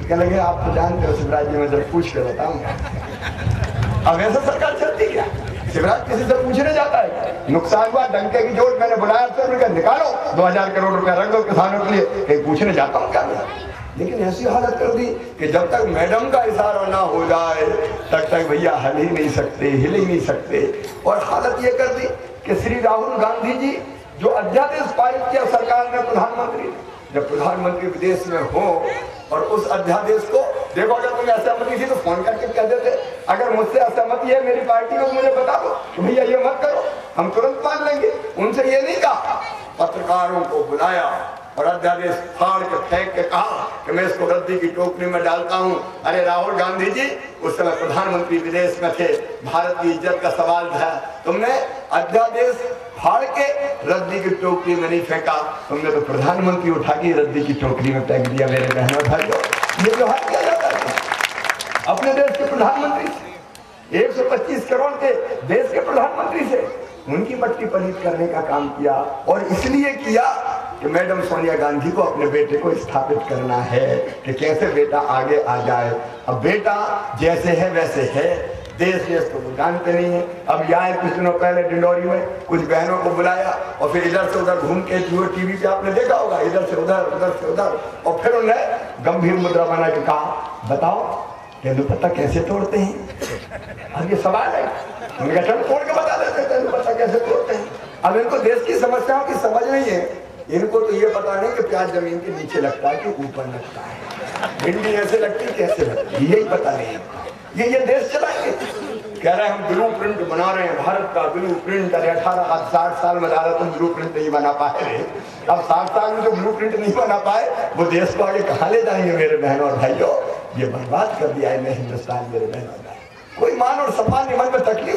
कहने लगे आप तो जानते हो शिवराज जी, मैं जब पूछ के बताऊंगा। अब ऐसा सरकार चलती क्या? शिवराज किसी से पूछने जाता है, नुकसान हुआ डंके की चोट, मैंने बुलाया तो उन्होंने निकालो 2000 करोड़ रुपया रख दो किसानों के लिए, कहीं पूछने जाता हूँ क्या मैं? लेकिन ऐसी हालत कर दी कि जब तक मैडम का इशारा ना हो जाए तब तक भैया हिल ही नहीं सकते, हिल ही नहीं सकते। और हालत ये कर दी कि श्री राहुल गांधी जी जो अध्यादेश पारित किया सरकार ने, प्रधानमंत्री, जब प्रधानमंत्री विदेश में हो और उस अध्यादेश को देखो, अगर कोई असहमति थी तो फोन करके कह देते, अगर मुझसे असहमति है मेरी पार्टी में मुझे बता दो तो भैया ये मत करो, हम तुरंत मान लेंगे। उनसे ये नहीं कहा, पत्रकारों को बुलाया और अध्यादेश फाड़ के फेंक के कहा कि मैं इसको रद्दी की टोकरी में डालता हूं। अरे राहुल गांधी जी उस समय प्रधानमंत्री विदेश में थे, भारत की इज्जत का सवाल था, तुमने अध्यादेश फाड़ के रद्दी की टोकरी में नहीं फेंका, तुमने तो प्रधानमंत्री उठा के रद्दी की टोकरी में फेंक दिया। मेरे बहनों भाइयों, ये जो हाथ किया जाता है अपने देश के प्रधानमंत्री से, 125 करोड़ के देश के प्रधानमंत्री से उनकी मट्टी पलीत करने का काम किया। और इसलिए किया कि मैडम सोनिया गांधी को अपने बेटे को स्थापित करना है कि कैसे बेटा आगे आ जाए। अब बेटा जैसे है वैसे है, देश तो जानते नहीं है। अब यहाँ कुछ दिनों पहले डिंडोरी में कुछ बहनों को बुलाया और फिर इधर से उधर घूम के जियो टीवी पे आपने देखा होगा, इधर से उधर, और फिर उन्हें गंभीर मुद्रा बना के कहा, बताओ तेंदुपत्ता कैसे तोड़ते हैं? अब ये सवाल है, उनका चल तोड़ के बता देते हैं तेंदुपत्ता कैसे तोड़ते हैं। अब इनको देश की समस्याओं की समझ नहीं है, इनको तो ये पता नहीं कि प्याज जमीन के नीचे लगता है कि ऊपर लगता है, भिंडी ऐसे लगती कैसे लगती है, यही पता नहीं। ये देश चलाएंगे, कह रहे हैं हम ब्लू प्रिंट बना रहे हैं, भारत का ब्लू प्रिंट। अरे 60 साल में ज्यादा तुम ब्लू प्रिंट नहीं बना पाए रे। अब 60 साल में जो ब्लू प्रिंट नहीं बना पाए वो देश को आगे कहाँ ले जाएंगे? मेरे बहनों और भाइयों, ये बर्बाद कर दिया है हिंदुस्तान। मेरे बहनों और भाई, कोई मान और सम्मान मन में तकलीफ